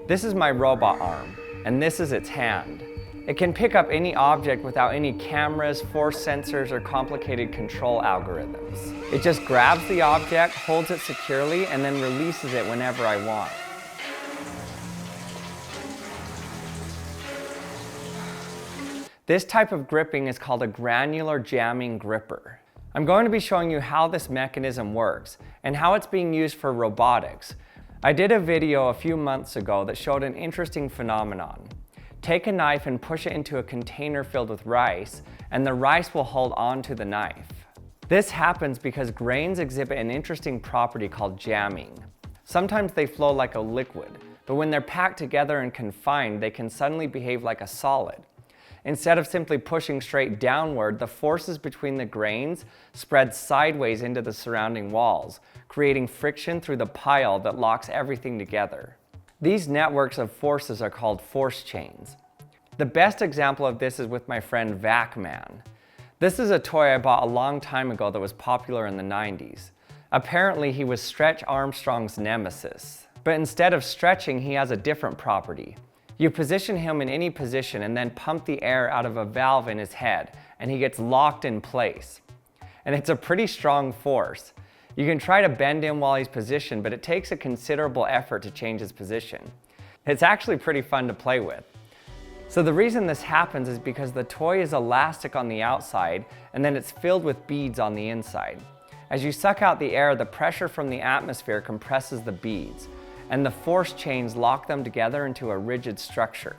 This is my robot arm, and this is its hand. It can pick up any object without any cameras, force sensors, or complicated control algorithms. It just grabs the object, holds it securely, and then releases it whenever I want. This type of gripping is called a granular jamming gripper. I'm going to be showing you how this mechanism works and how it's being used for robotics. I did a video a few months ago that showed an interesting phenomenon. Take a knife and push it into a container filled with rice, and the rice will hold on to the knife. This happens because grains exhibit an interesting property called jamming. Sometimes they flow like a liquid, but when they're packed together and confined, they can suddenly behave like a solid. Instead of simply pushing straight downward, the forces between the grains spread sideways into the surrounding walls, creating friction through the pile that locks everything together. These networks of forces are called force chains. The best example of this is with my friend VacMan. This is a toy I bought a long time ago that was popular in the 90s. Apparently he was Stretch Armstrong's nemesis. But instead of stretching, he has a different property. You position him in any position and then pump the air out of a valve in his head, and he gets locked in place. And it's a pretty strong force. You can try to bend him while he's positioned, but it takes a considerable effort to change his position. It's actually pretty fun to play with. So the reason this happens is because the toy is elastic on the outside, and then it's filled with beads on the inside. As you suck out the air, the pressure from the atmosphere compresses the beads, and the force chains lock them together into a rigid structure.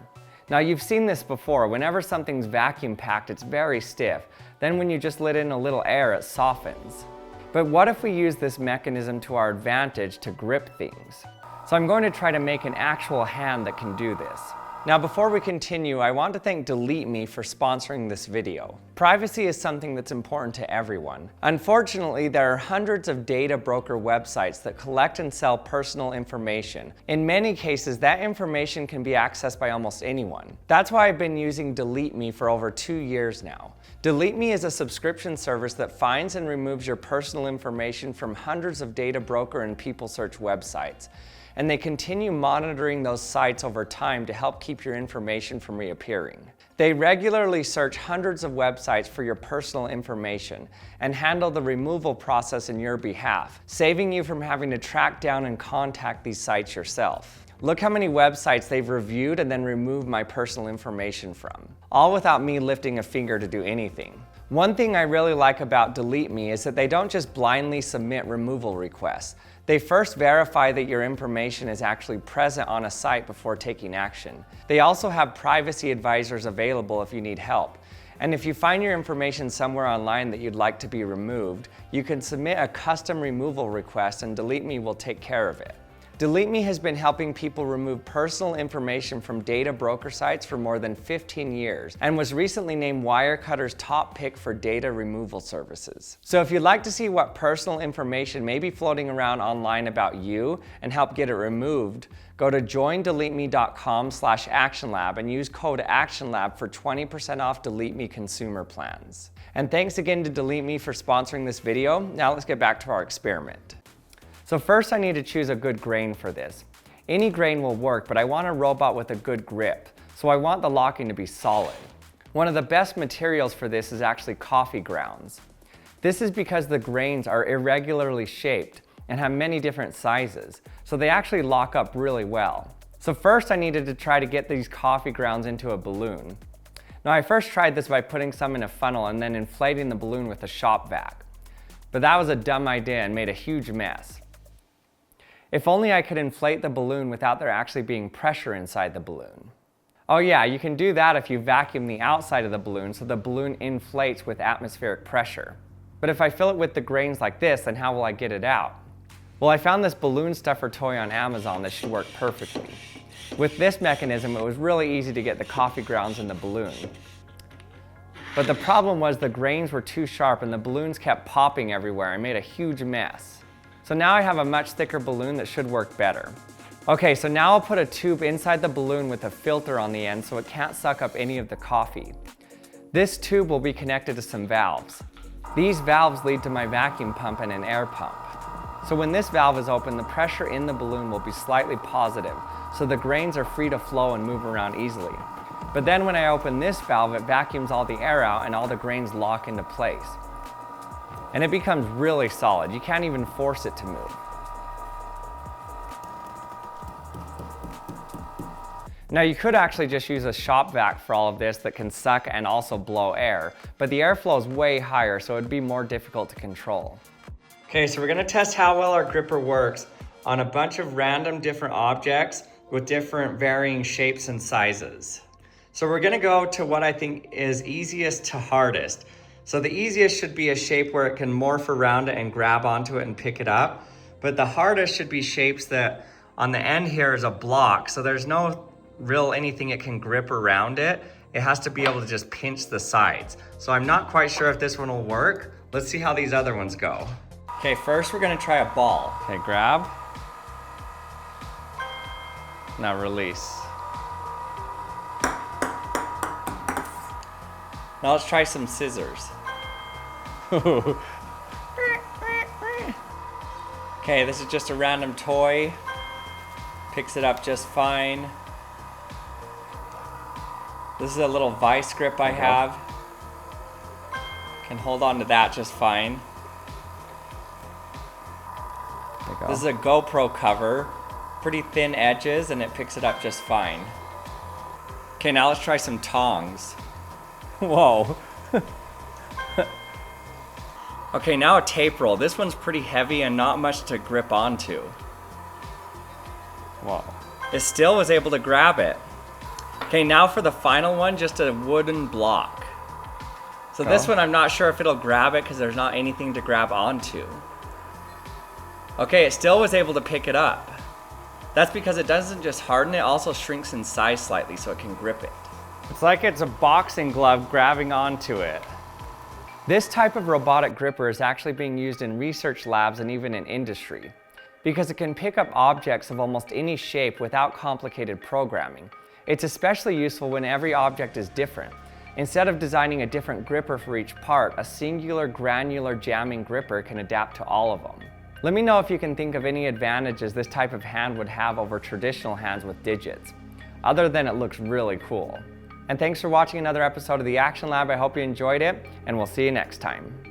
Now you've seen this before. Whenever something's vacuum packed, it's very stiff. Then when you just let in a little air, it softens. But what if we use this mechanism to our advantage to grip things? So I'm going to try to make an actual hand that can do this. Now before we continue, I want to thank Delete Me for sponsoring this video. Privacy is something that's important to everyone. Unfortunately, there are hundreds of data broker websites that collect and sell personal information. In many cases, that information can be accessed by almost anyone. That's why I've been using Delete Me for over 2 years now. Delete Me is a subscription service that finds and removes your personal information from hundreds of data broker and people search websites. And they continue monitoring those sites over time to help keep your information from reappearing. They regularly search hundreds of websites for your personal information and handle the removal process in your behalf, saving you from having to track down and contact these sites yourself. Look how many websites they've reviewed and then removed my personal information from, all without me lifting a finger to do anything. One thing I really like about Delete Me is that they don't just blindly submit removal requests. They first verify that your information is actually present on a site before taking action. They also have privacy advisors available if you need help. And if you find your information somewhere online that you'd like to be removed, you can submit a custom removal request and Delete Me will take care of it. Delete Me has been helping people remove personal information from data broker sites for more than 15 years and was recently named Wirecutter's top pick for data removal services. So if you'd like to see what personal information may be floating around online about you and help get it removed, go to joindeleteme.com/actionlab and use code ActionLab for 20% off Delete Me consumer plans. And thanks again to Delete Me for sponsoring this video. Now let's get back to our experiment. So first I need to choose a good grain for this. Any grain will work, but I want a robot with a good grip, so I want the locking to be solid. One of the best materials for this is actually coffee grounds. This is because the grains are irregularly shaped and have many different sizes, so they actually lock up really well. So first I needed to try to get these coffee grounds into a balloon. Now I first tried this by putting some in a funnel and then inflating the balloon with a shop vac. But that was a dumb idea and made a huge mess. If only I could inflate the balloon without there actually being pressure inside the balloon. Oh yeah, you can do that if you vacuum the outside of the balloon so the balloon inflates with atmospheric pressure. But if I fill it with the grains like this, then how will I get it out? Well, I found this balloon stuffer toy on Amazon that should work perfectly. With this mechanism, it was really easy to get the coffee grounds in the balloon. But the problem was the grains were too sharp and the balloons kept popping everywhere and made a huge mess. So now I have a much thicker balloon that should work better. Okay, so now I'll put a tube inside the balloon with a filter on the end so it can't suck up any of the coffee. This tube will be connected to some valves. These valves lead to my vacuum pump and an air pump. So when this valve is open, the pressure in the balloon will be slightly positive, so the grains are free to flow and move around easily. But then when I open this valve, it vacuums all the air out and all the grains lock into place. And it becomes really solid. You can't even force it to move. Now you could actually just use a shop vac for all of this that can suck and also blow air, but the airflow is way higher, so it'd be more difficult to control. Okay, so we're gonna test how well our gripper works on a bunch of random different objects with different varying shapes and sizes. So we're gonna go to what I think is easiest to hardest. So the easiest should be a shape where it can morph around it and grab onto it and pick it up. But the hardest should be shapes that on the end here is a block, so there's no real anything it can grip around it. It has to be able to just pinch the sides. So I'm not quite sure if this one will work. Let's see how these other ones go. Okay, first we're gonna try a ball. Okay, grab. Now release. Now let's try some scissors. Okay, this is just a random toy. Picks it up just fine. This is a little vice grip I have. Can hold on to that just fine. This is a GoPro cover. Pretty thin edges and it picks it up just fine. Okay, now let's try some tongs. Whoa. Okay, now a tape roll. This one's pretty heavy and not much to grip onto. Whoa. It still was able to grab it. Okay, now for the final one, just a wooden block. So this one, I'm not sure if it'll grab it because there's not anything to grab onto. Okay, it still was able to pick it up. That's because it doesn't just harden, it also shrinks in size slightly so it can grip it. It's like it's a boxing glove grabbing onto it. This type of robotic gripper is actually being used in research labs and even in industry because it can pick up objects of almost any shape without complicated programming. It's especially useful when every object is different. Instead of designing a different gripper for each part, a singular granular jamming gripper can adapt to all of them. Let me know if you can think of any advantages this type of hand would have over traditional hands with digits, other than it looks really cool. And thanks for watching another episode of the Action Lab. I hope you enjoyed it, and we'll see you next time.